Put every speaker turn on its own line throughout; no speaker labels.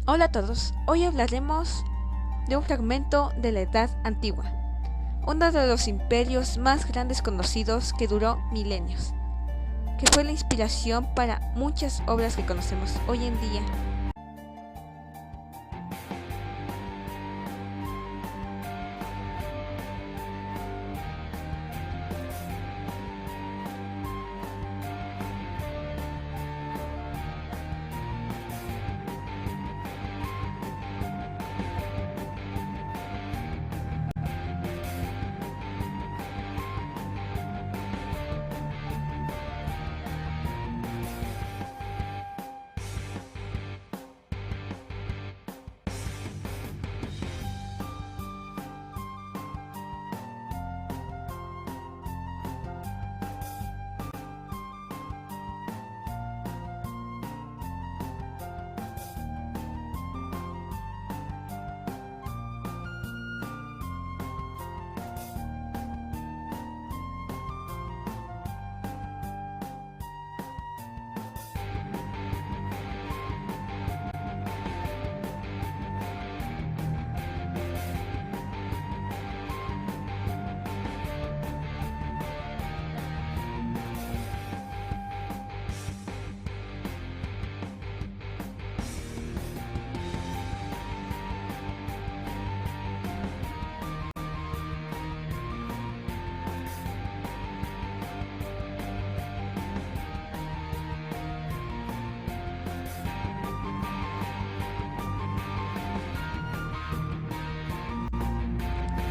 Hola a todos, hoy hablaremos de un fragmento de la Edad Antigua, uno de los imperios más grandes conocidos que duró milenios, que fue la inspiración para muchas obras que conocemos hoy en día.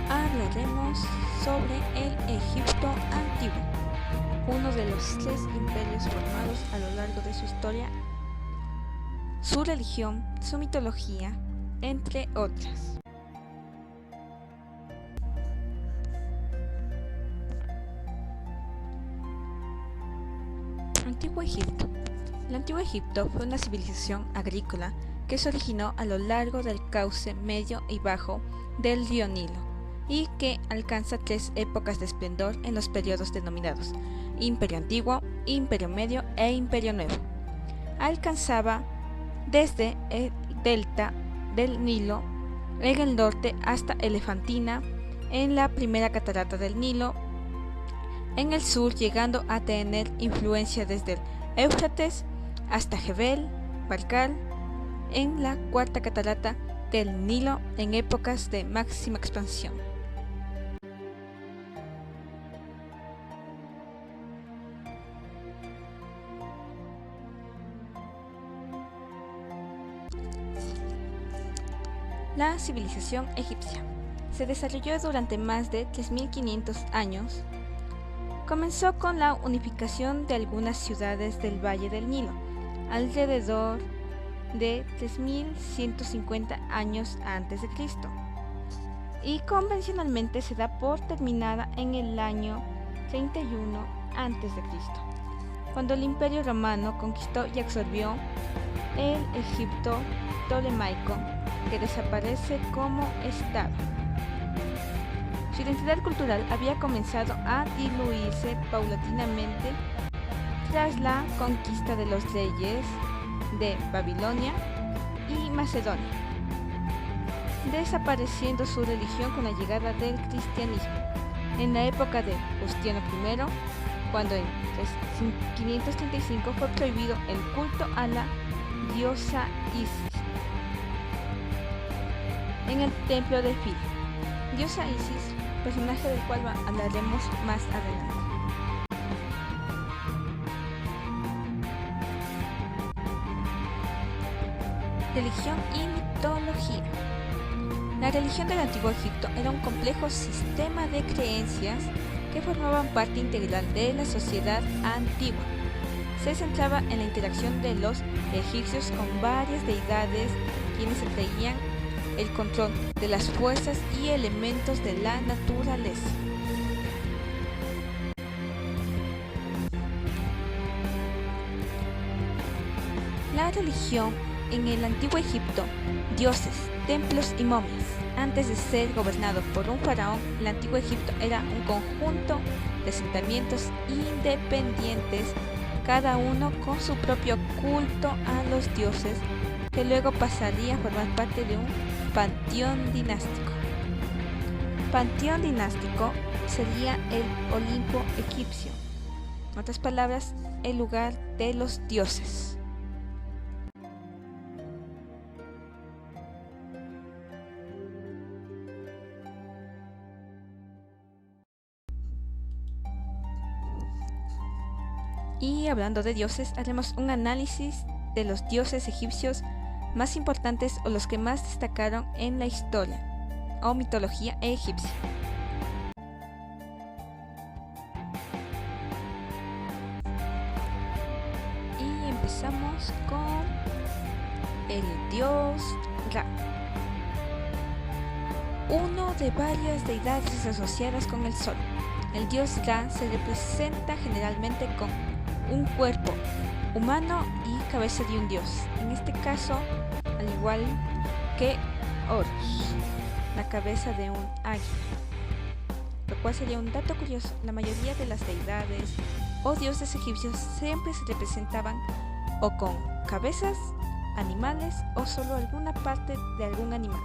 Hablaremos sobre el Egipto antiguo, uno de los 3 imperios formados a lo largo de su historia, su religión, su mitología, entre otras. Antiguo Egipto. El Antiguo Egipto fue una civilización agrícola que se originó a lo largo del cauce medio y bajo del río Nilo, y que alcanza 3 épocas de esplendor en los periodos denominados Imperio Antiguo, Imperio Medio e Imperio Nuevo. Alcanzaba desde el delta del Nilo en el norte hasta Elefantina en la primera catarata del Nilo en el sur, llegando a tener influencia desde el Éufrates hasta Jebel, Barkal en la cuarta catarata del Nilo en épocas de máxima expansión. La civilización egipcia se desarrolló durante más de 3.500 años. Comenzó con la unificación de algunas ciudades del Valle del Nilo, alrededor de 3.150 años antes de Cristo, y convencionalmente se da por terminada en el año 31 antes de Cristo, cuando el Imperio Romano conquistó y absorbió el Egipto ptolemaico, que desaparece como estado. Su identidad cultural había comenzado a diluirse paulatinamente tras la conquista de los reyes de Babilonia y Macedonia, desapareciendo su religión con la llegada del cristianismo en la época de Justiniano I, cuando en 535 fue prohibido el culto a la diosa Isis en el templo de Filo. Diosa Isis, personaje del cual hablaremos más adelante. Religión y mitología. La religión del Antiguo Egipto era un complejo sistema de creencias que formaban parte integral de la sociedad antigua. Se centraba en la interacción de los egipcios con varias deidades, quienes se creían el control de las fuerzas y elementos de la naturaleza. La religión en el Antiguo Egipto, dioses, templos y momias. Antes de ser gobernado por un faraón, el Antiguo Egipto era un conjunto de asentamientos independientes, cada uno con su propio culto a los dioses que luego pasaría a formar parte de un panteón dinástico. Panteón dinástico sería el Olimpo egipcio, en otras palabras, el lugar de los dioses. Y hablando de dioses, haremos un análisis de los dioses egipcios más importantes o los que más destacaron en la historia o mitología egipcia. Y empezamos con el dios Ra, uno de varias deidades asociadas con el sol. El dios Ra se representa generalmente con un cuerpo humano y cabeza de un dios, en este caso al igual que Horus, la cabeza de un águila, lo cual sería un dato curioso. La mayoría de las deidades o dioses egipcios siempre se representaban o con cabezas, animales o solo alguna parte de algún animal.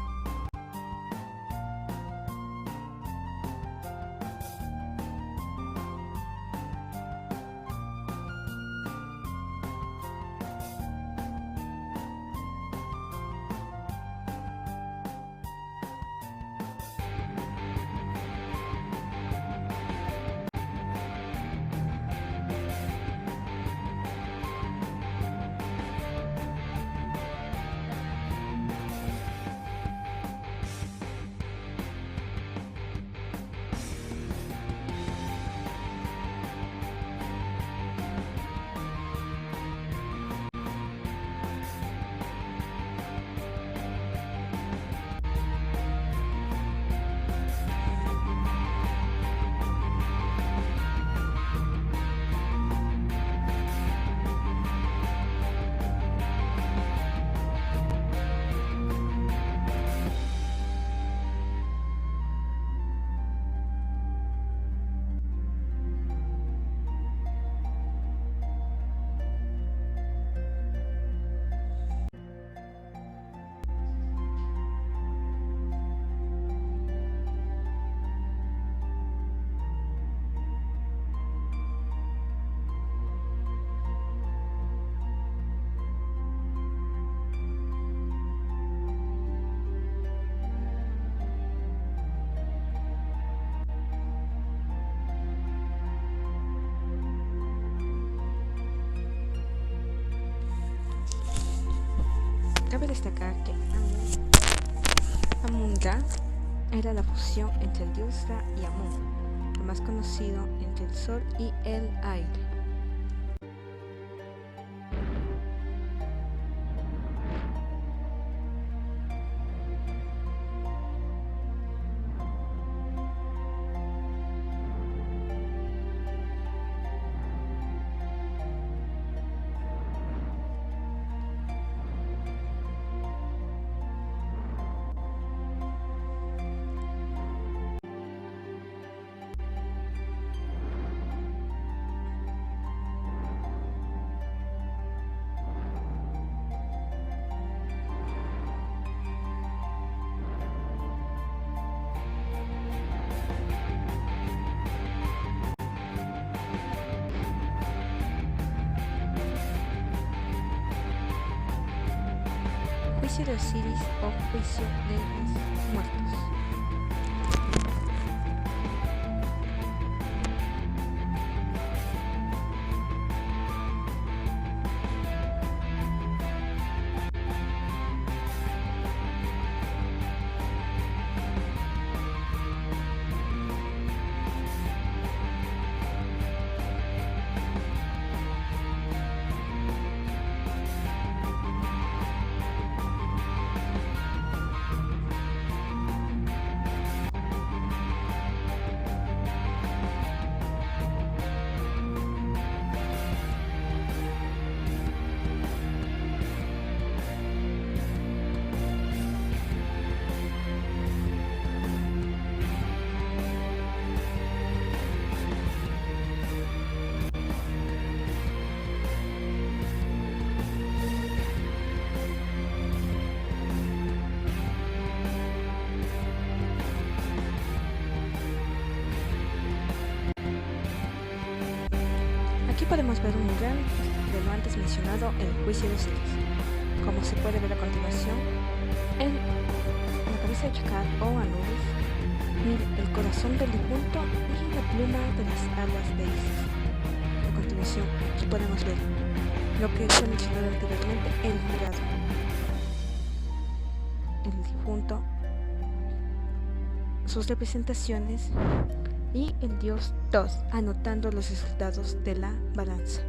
Cabe destacar que Amun-Ra era la fusión entre el dios Ra y Amun, el más conocido entre el sol y el aire. Juicio de Osiris o Juicio de los Muertos. Aquí podemos ver un gran de lo antes mencionado, el juicio de Osiris. Como se puede ver a continuación, en la cabeza de Chacal o Anubis, el corazón del difunto y la pluma de las alas de Isis. A continuación, aquí podemos ver lo que fue mencionado anteriormente, el jurado, el difunto, sus representaciones y el dios Thoth anotando los resultados de la balanza.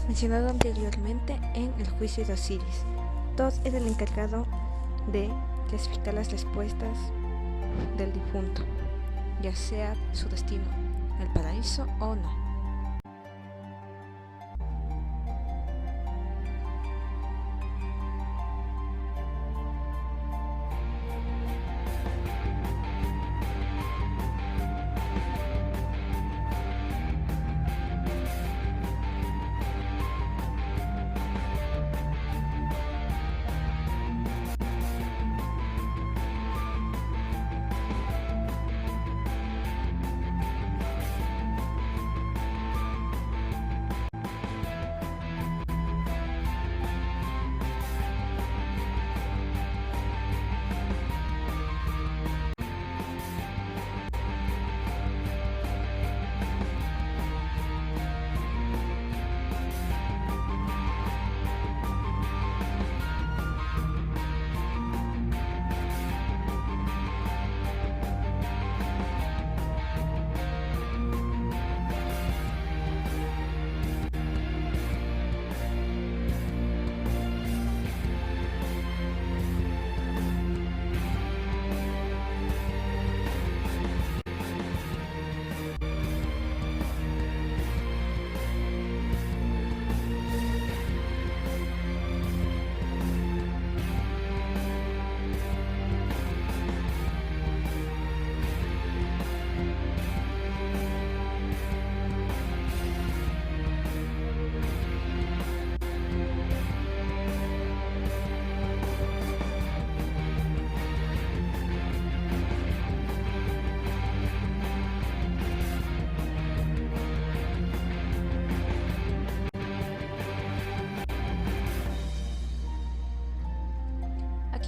Mencionado anteriormente en el juicio de Osiris, Thoth era el encargado de clasificar las respuestas del difunto, ya sea su destino, el paraíso o no.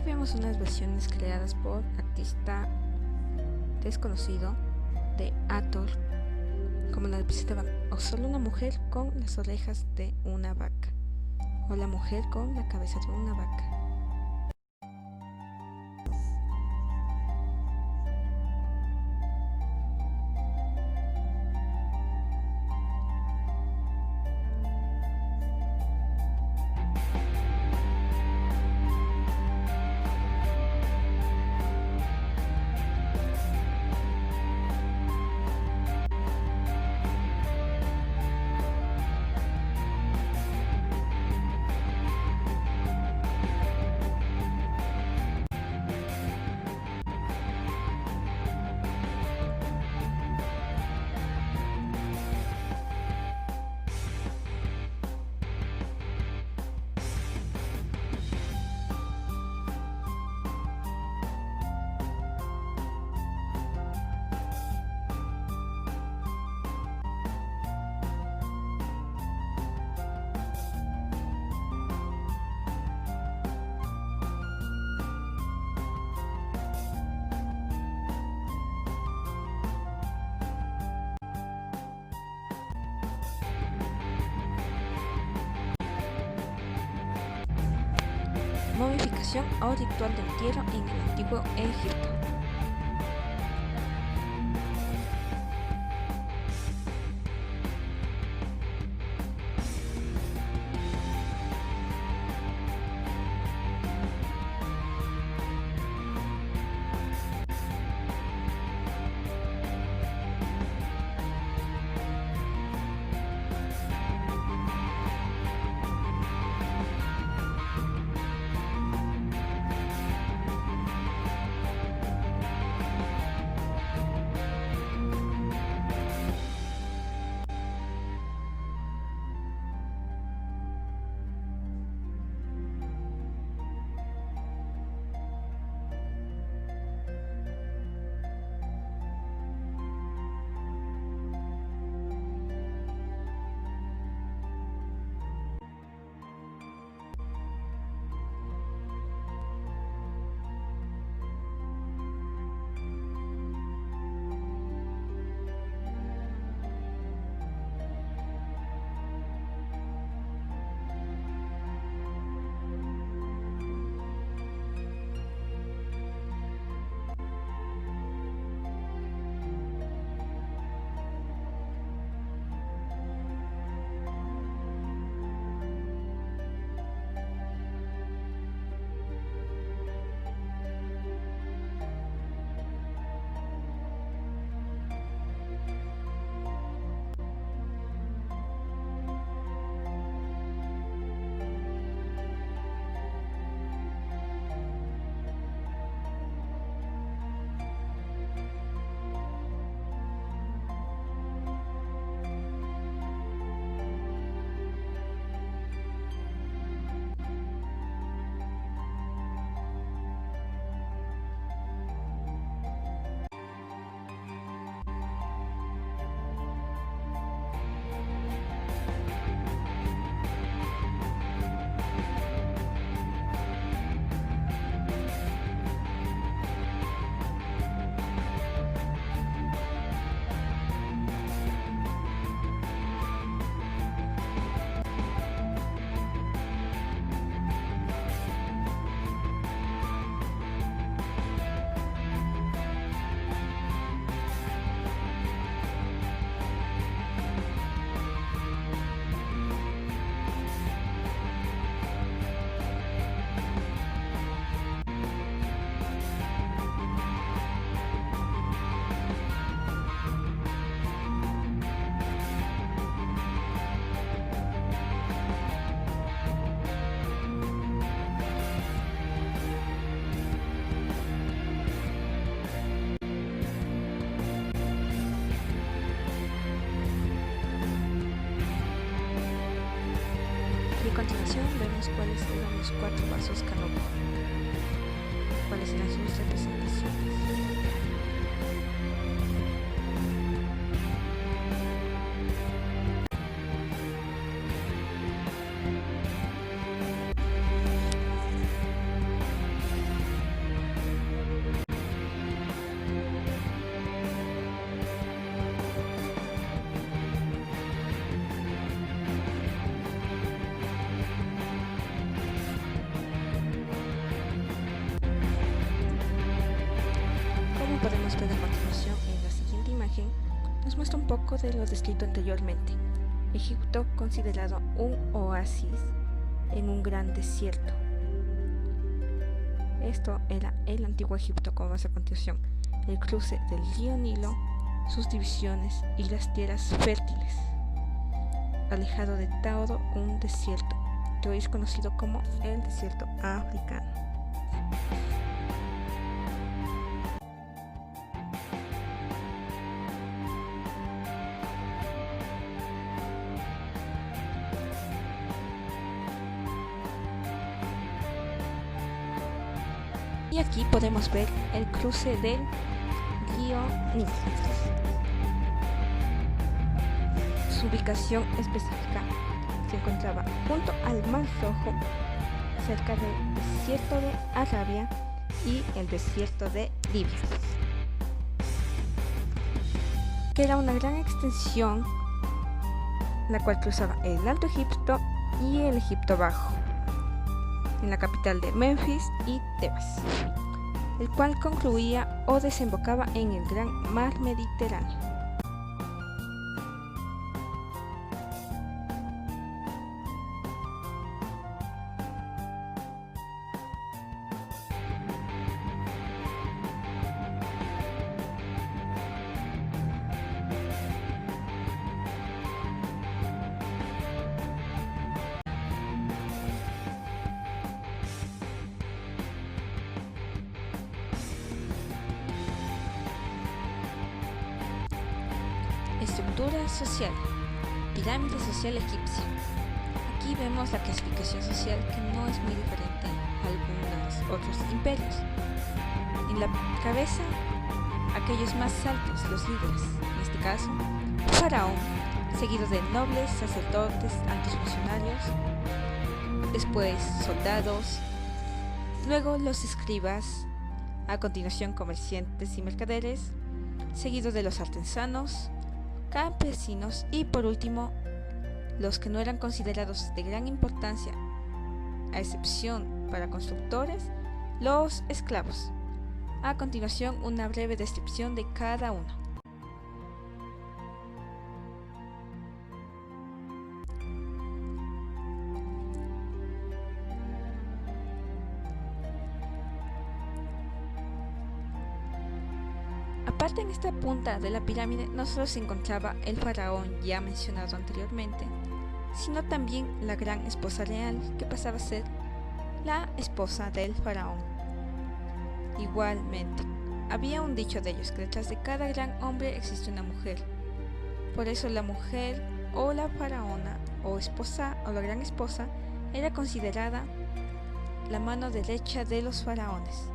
vemos unas versiones creadas por artista desconocido de Hathor, como la representaban o solo una mujer con las orejas de una vaca, o la mujer con la cabeza de una vaca. Momificación o ritual de entierro en el antiguo Egipto. A continuación vemos cuáles eran los 4 vasos canónicos, cuáles eran sus representaciones. nos muestra un poco de lo descrito anteriormente. Egipto considerado un oasis en un gran desierto. Esto era el antiguo Egipto, como vemos a continuación. El cruce del río Nilo, sus divisiones y las tierras fértiles. Alejado de todo un desierto, que hoy es conocido como el desierto africano. Y aquí podemos ver el cruce del río Nilo. Su ubicación específica se encontraba junto al Mar Rojo, cerca del desierto de Arabia y el desierto de Libia, que era una gran extensión la cual cruzaba el Alto Egipto y el Egipto Bajo, en la capital de Memphis y Tebas, el cual concluía o desembocaba en el Gran Mar Mediterráneo. Estructura social. Pirámide social egipcia. Aquí vemos la clasificación social, que no es muy diferente a algunos otros imperios. En la cabeza, aquellos más altos, los líderes, en este caso, faraón, seguido de nobles, sacerdotes, altos funcionarios, después soldados, luego los escribas, a continuación comerciantes y mercaderes, seguido de los artesanos, campesinos y por último los que no eran considerados de gran importancia, a excepción para constructores, los esclavos. A continuación, una breve descripción de cada uno. Aparte, en esta punta de la pirámide no solo se encontraba el faraón ya mencionado anteriormente, sino también la gran esposa real, que pasaba a ser la esposa del faraón. Igualmente, había un dicho de ellos, que detrás de cada gran hombre existe una mujer. Por eso la mujer o la faraona o esposa o la gran esposa era considerada la mano derecha de los faraones.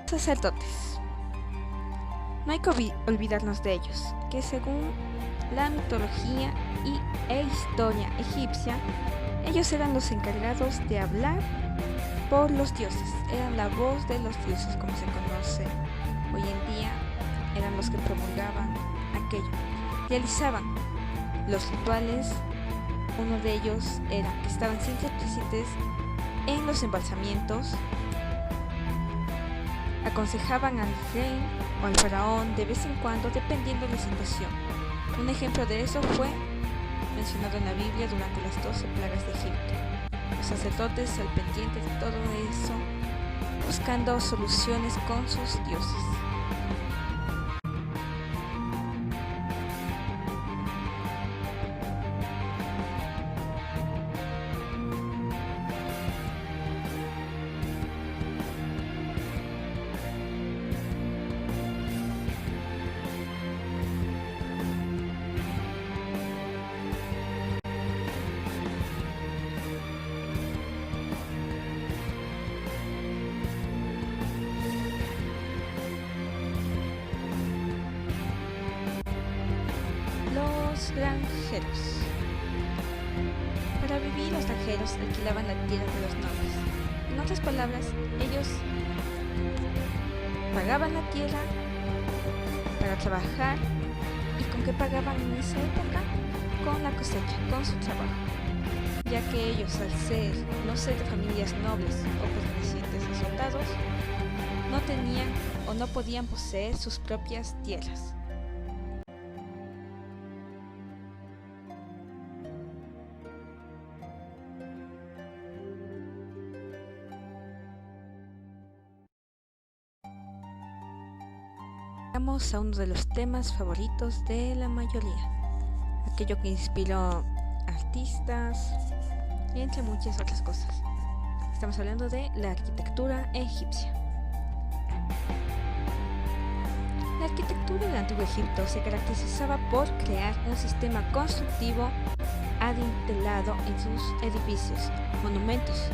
Sacerdotes. No hay que olvidarnos de ellos, que según la mitología e historia egipcia, ellos eran los encargados de hablar por los dioses, eran la voz de los dioses, como se conoce hoy en día, eran los que promulgaban aquello, realizaban los rituales. Uno de ellos era que estaban siempre presentes en los embalsamientos, aconsejaban al rey o al faraón de vez en cuando, dependiendo de la situación. Un ejemplo de eso fue mencionado en la Biblia durante las 12 plagas de Egipto. Los sacerdotes al pendiente de todo eso, buscando soluciones con sus dioses. Los granjeros. Para sobrevivir, los granjeros alquilaban la tierra de los nobles. En otras palabras, ellos pagaban la tierra para trabajar. ¿Y con qué pagaban en esa época? Con la cosecha, con su trabajo, ya que ellos, al no ser de familias nobles o pertenecientes a soldados, no tenían o no podían poseer sus propias tierras. Vamos a uno de los temas favoritos de la mayoría, aquello que inspiró artistas y entre muchas otras cosas. Estamos hablando de la arquitectura egipcia. La arquitectura del Antiguo Egipto se caracterizaba por crear un sistema constructivo adintelado en sus edificios, monumentos,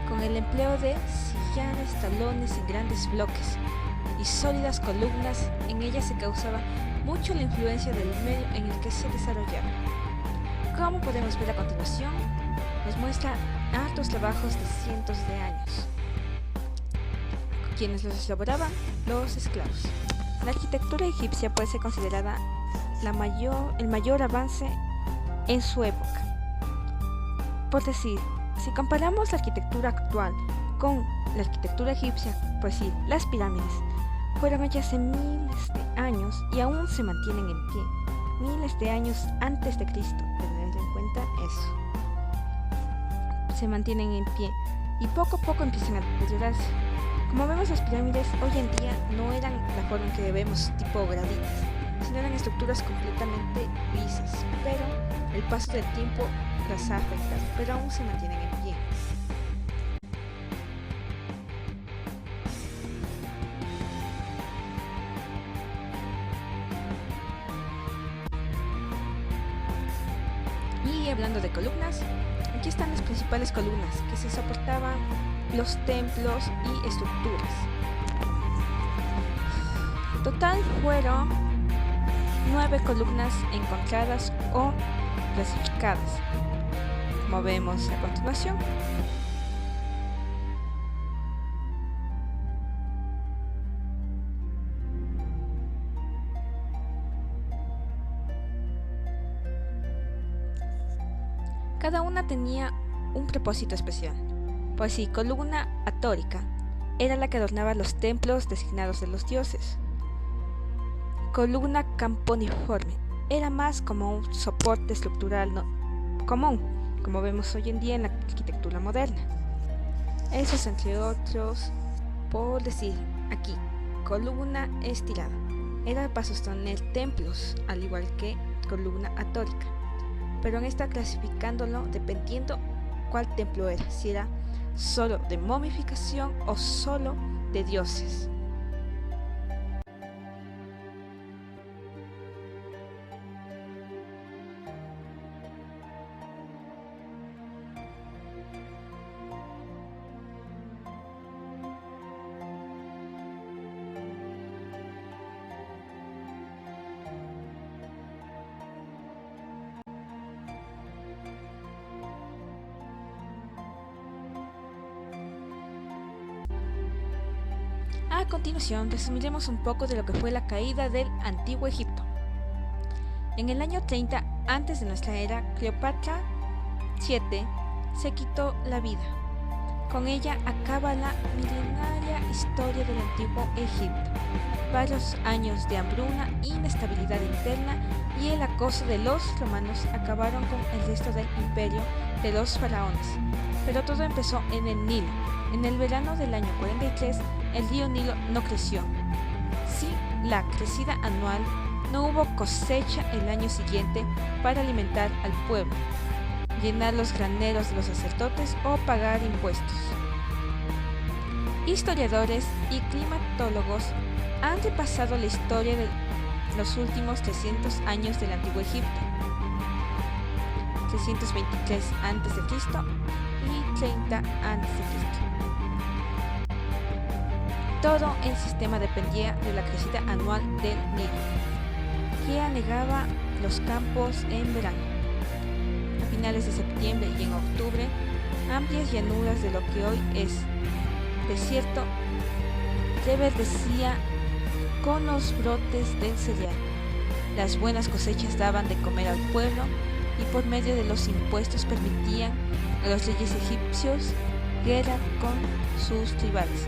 con el empleo de sillares, talones en grandes bloques y sólidas columnas. En ellas se causaba mucho la influencia del medio en el que se desarrollaba. Como podemos ver a continuación, nos muestra hartos trabajos de cientos de años. Quienes los elaboraban, los esclavos. La arquitectura egipcia puede ser considerada el mayor avance en su época. Por decir, si comparamos la arquitectura actual con la arquitectura egipcia, pues sí, las pirámides fueron hechas hace miles de años y aún se mantienen en pie, miles de años antes de Cristo, tener en cuenta eso. Se mantienen en pie y poco a poco empiezan a deteriorarse. Como vemos, las pirámides hoy en día no eran la forma en que vemos, tipo graditas, sino eran estructuras completamente lisas, pero el paso del tiempo las ha afectado, pero aún se mantienen en pie. Y hablando de columnas, aquí están las principales columnas que se soportaban los templos y estructuras. Total fueron 9 columnas encontradas o clasificadas, como vemos a continuación. Cada una tenía un propósito especial. Pues sí, columna atórica era la que adornaba los templos designados de los dioses. Columna camponiforme era más como un soporte estructural común, como vemos hoy en día en la arquitectura moderna. Esos entre otros, por decir aquí, columna estirada era para sostener templos, al igual que columna atórica, pero en esta clasificándolo dependiendo cuál templo era, si era solo de momificación o solo de dioses. A continuación, resumiremos un poco de lo que fue la caída del Antiguo Egipto. En el año 30 antes de nuestra era, Cleopatra VII se quitó la vida. Con ella acaba la milenaria historia del Antiguo Egipto. Varios años de hambruna, inestabilidad interna y el acoso de los romanos acabaron con el resto del imperio de los faraones. Pero todo empezó en el Nilo. En el verano del año 43, el río Nilo no creció. Sin la crecida anual, no hubo cosecha el año siguiente para alimentar al pueblo, llenar los graneros de los sacerdotes o pagar impuestos. Historiadores y climatólogos han repasado la historia de los últimos 300 años del Antiguo Egipto, 323 a.C. y 30 a.C. Todo el sistema dependía de la crecida anual del Nilo, que anegaba los campos en verano. finales de septiembre y en octubre, amplias llanuras de lo que hoy es desierto reverdecía con los brotes del cereal. Las buenas cosechas daban de comer al pueblo y por medio de los impuestos permitían a los reyes egipcios guerra con sus rivales,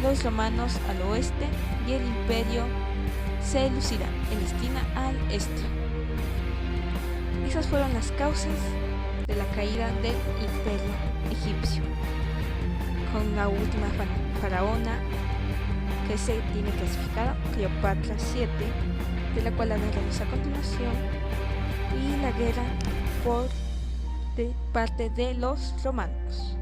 los romanos al oeste y el imperio seleucida en la esquina al este. Esas fueron las causas de la caída del imperio egipcio, con la última faraona que se tiene clasificada, Cleopatra VII, de la cual hablaremos a continuación, y la guerra por parte de los romanos.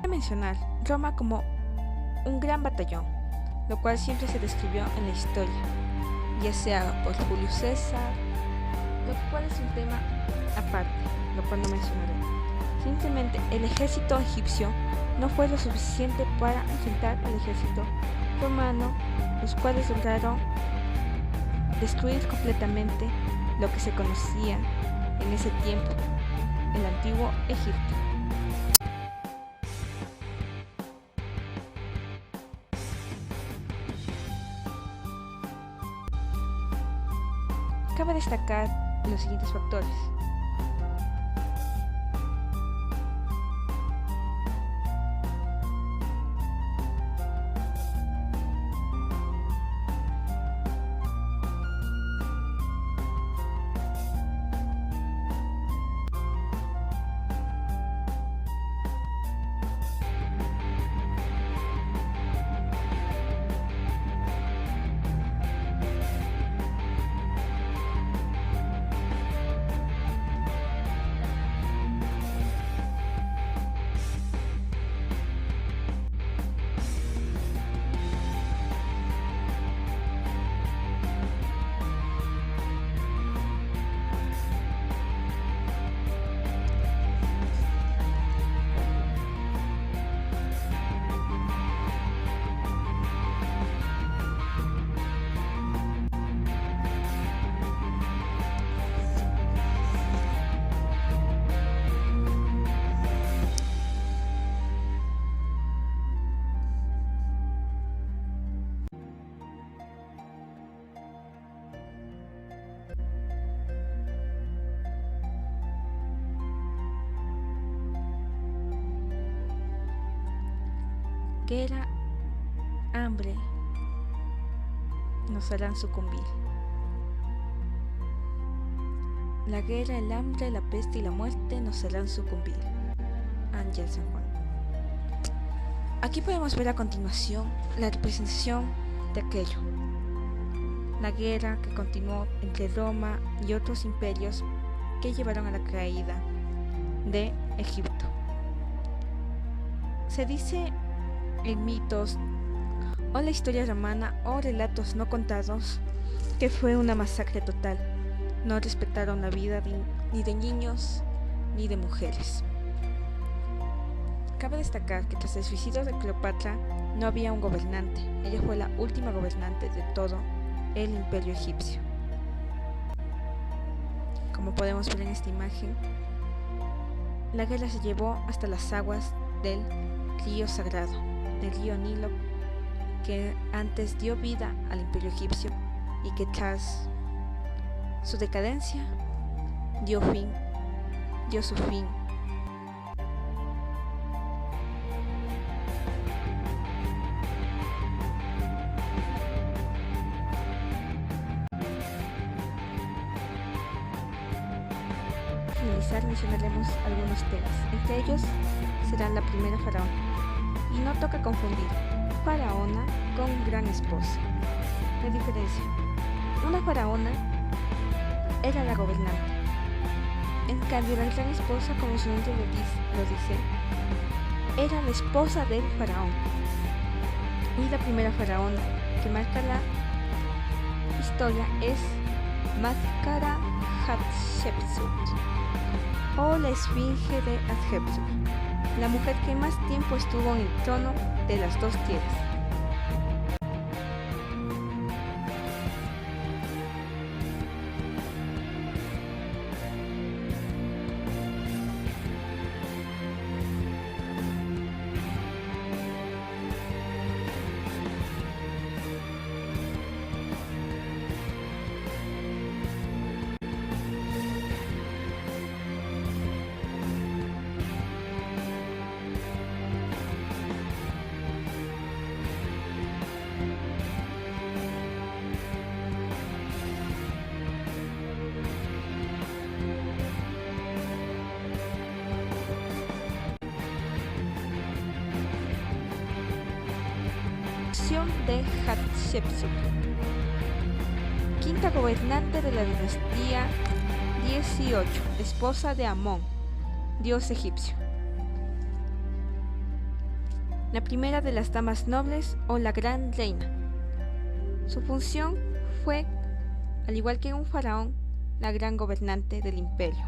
Mencionar Roma como un gran batallón, lo cual siempre se describió en la historia, ya sea por Julio César, lo cual es un tema aparte, lo cual no mencionaré. Simplemente el ejército egipcio no fue lo suficiente para enfrentar al ejército romano, los cuales lograron destruir completamente lo que se conocía en ese tiempo, el antiguo Egipto. Cabe destacar los siguientes factores. Guerra, hambre, nos harán sucumbir. La guerra, el hambre, la peste y la muerte nos harán sucumbir. Ángel San Juan. Aquí podemos ver a continuación la representación de aquello. La guerra que continuó entre Roma y otros imperios que llevaron a la caída de Egipto. Se dice en mitos o la historia romana o relatos no contados que fue una masacre total. No respetaron la vida ni de niños ni de mujeres. Cabe destacar que tras el suicidio de Cleopatra no había un gobernante. Ella fue la última gobernante de todo el imperio egipcio. Como podemos ver en esta imagen, la guerra se llevó hasta las aguas del río sagrado, del río Nilo, que antes dio vida al imperio egipcio y que tras su decadencia dio su fin. Finalizar mencionaremos algunos temas, entre ellos será la primera faraona, y no toca confundir faraona con gran esposa. La diferencia: una faraona era la gobernante, en cambio la gran esposa, como su nombre lo dice, era la esposa del faraón. Y la primera faraona, que marca la historia es Matkara Hatshepsut o la Esfinge de Hatshepsut, la mujer que más tiempo estuvo en el trono de las dos tierras. De Hatshepsut, quinta gobernante de la dinastía 18, esposa de Amón, dios egipcio. La primera de las damas nobles o la gran reina. Su función fue, al igual que un faraón, la gran gobernante del imperio.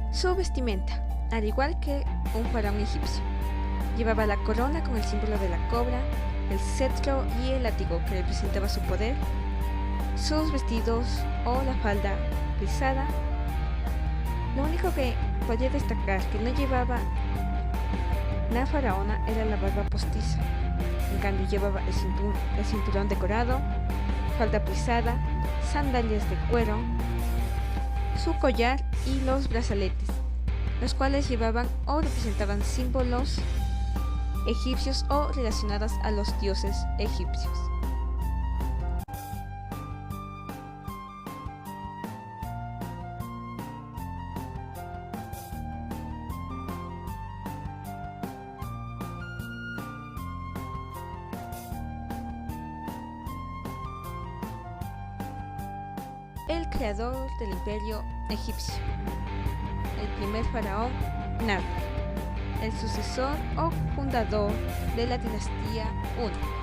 Su vestimenta, al igual que un faraón egipcio, llevaba la corona con el símbolo de la cobra, el cetro y el látigo que representaba su poder. Sus vestidos o la falda rizada. Lo único que podía destacar que no llevaba la faraona era la barba postiza. En cambio llevaba el cinturón decorado, falda rizada, sandalias de cuero, su collar y los brazaletes, los cuales llevaban o representaban símbolos egipcios o relacionados a los dioses egipcios. El creador del imperio egipcio, el primer faraón Nabor, el sucesor o fundador de la dinastía 1.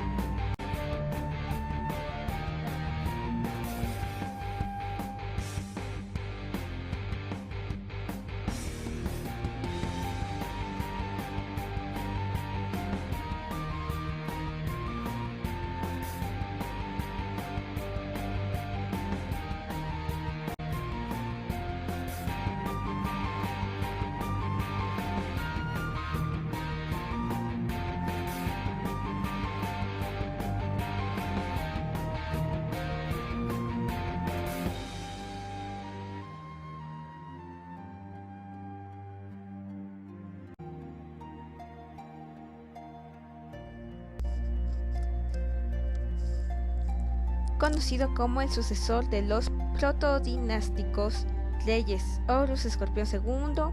Conocido como el sucesor de los protodinásticos reyes Horus Escorpión II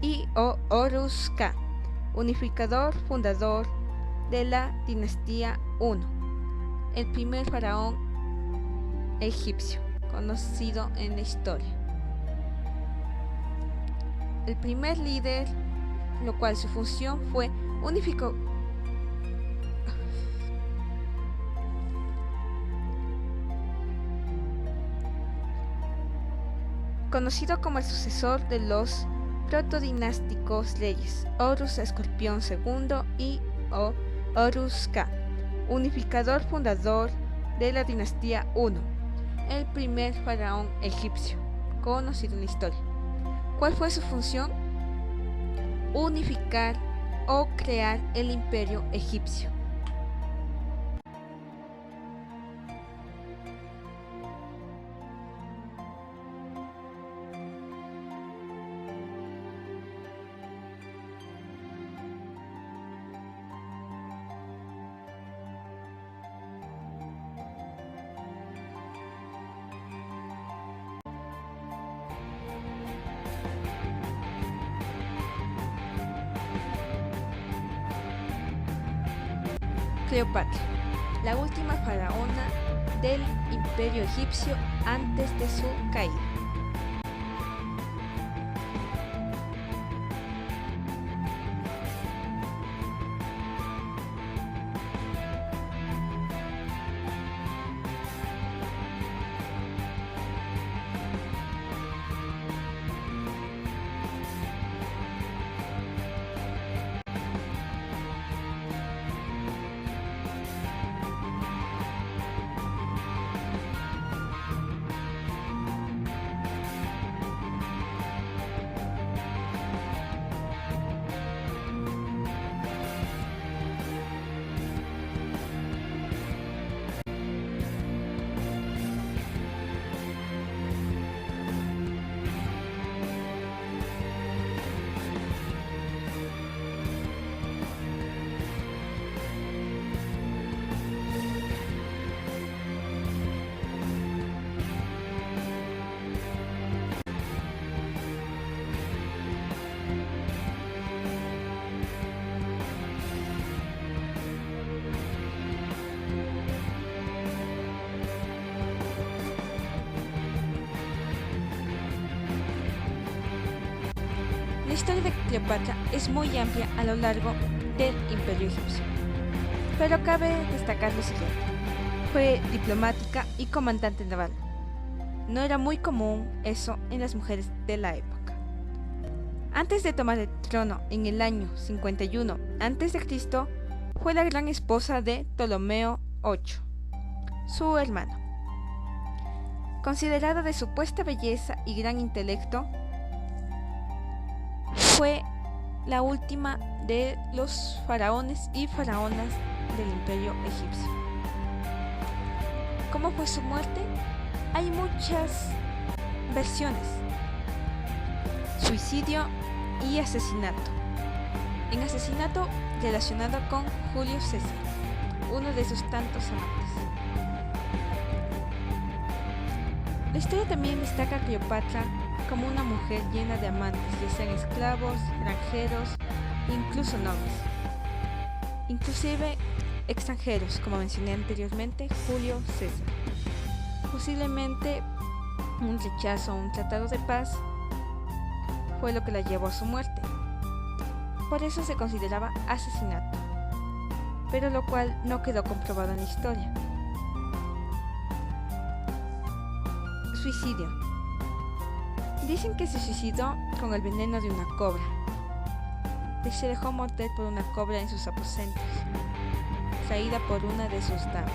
y Horus Ka, unificador fundador de la dinastía 1, el primer faraón egipcio conocido en la historia. El primer líder, lo cual su función fue unificar. Conocido como el sucesor de los protodinásticos reyes Horus Escorpión II y Horus Ka, unificador fundador de la dinastía 1, el primer faraón egipcio conocido en la historia. ¿Cuál fue su función? Unificar o crear el imperio egipcio. Cleopatra, la última faraona del Imperio egipcio antes de su caída. La historia de Cleopatra es muy amplia a lo largo del Imperio egipcio, pero cabe destacar lo siguiente: fue diplomática y comandante naval. No era muy común eso en las mujeres de la época. Antes de tomar el trono en el año 51 a.C., fue la gran esposa de Ptolomeo VIII, su hermano. Considerada de supuesta belleza y gran intelecto, fue la última de los faraones y faraonas del Imperio egipcio. ¿Cómo fue su muerte? Hay muchas versiones: suicidio y asesinato. En asesinato relacionado con Julio César, uno de sus tantos amantes. La historia también destaca a Cleopatra como una mujer llena de amantes, ya sean esclavos, granjeros, incluso nobles. Inclusive extranjeros, como mencioné anteriormente, Julio César. Posiblemente un rechazo a un tratado de paz fue lo que la llevó a su muerte. Por eso se consideraba asesinato, pero lo cual no quedó comprobado en la historia. Suicidio. Dicen que se suicidó con el veneno de una cobra, que se dejó morder por una cobra en sus aposentos, traída por una de sus damas.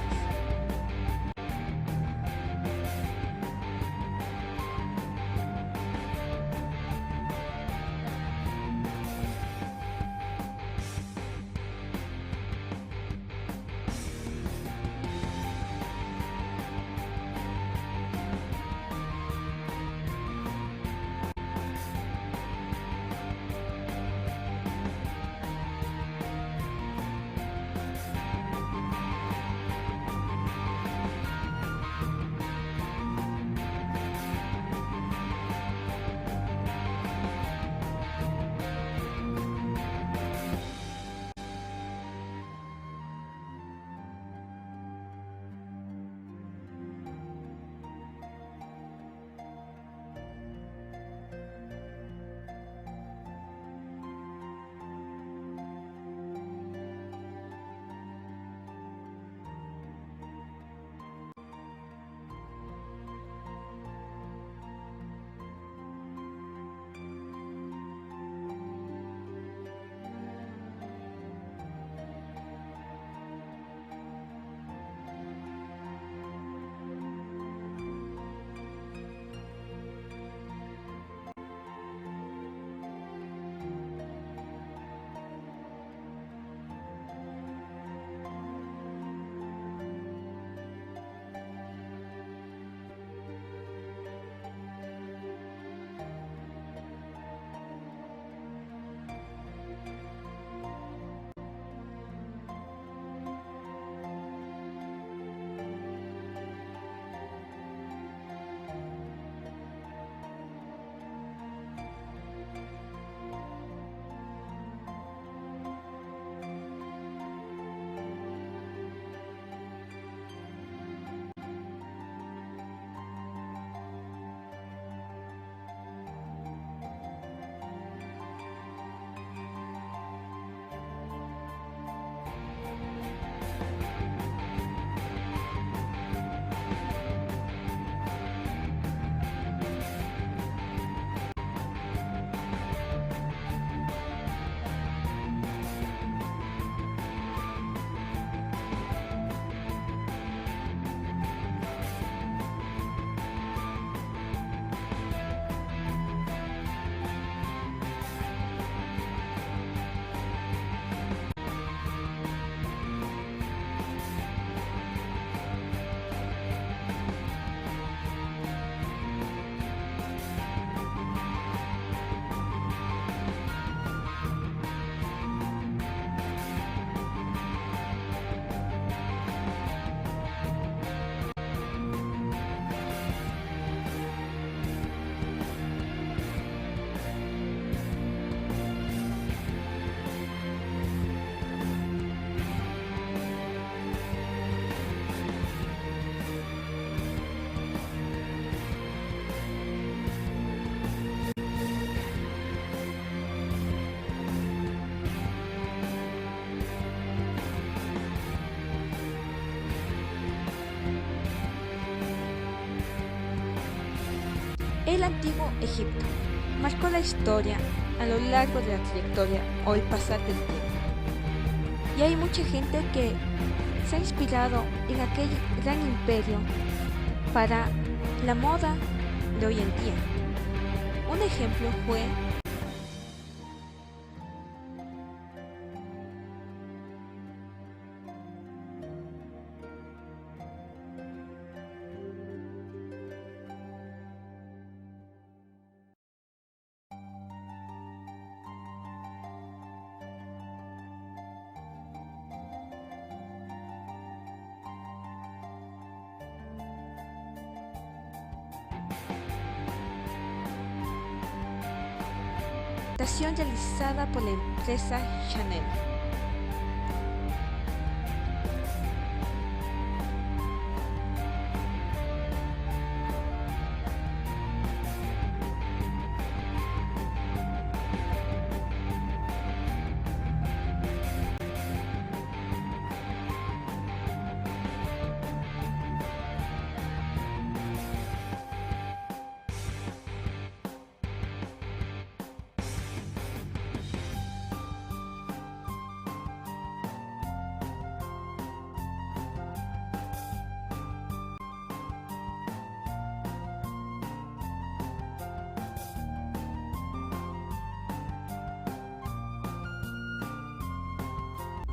antiguo Egipto marcó la historia a lo largo de la trayectoria o el pasar del tiempo. Y hay mucha gente que se ha inspirado en aquel gran imperio para la moda de hoy en día. Un ejemplo fue la presentación realizada por la empresa Chanel.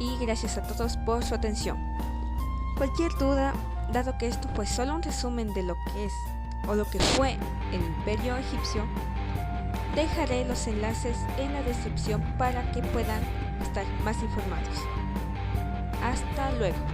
Y gracias a todos por su atención. Cualquier duda, dado que esto fue solo un resumen de lo que es o lo que fue el Imperio Egipcio, dejaré los enlaces en la descripción para que puedan estar más informados. Hasta luego.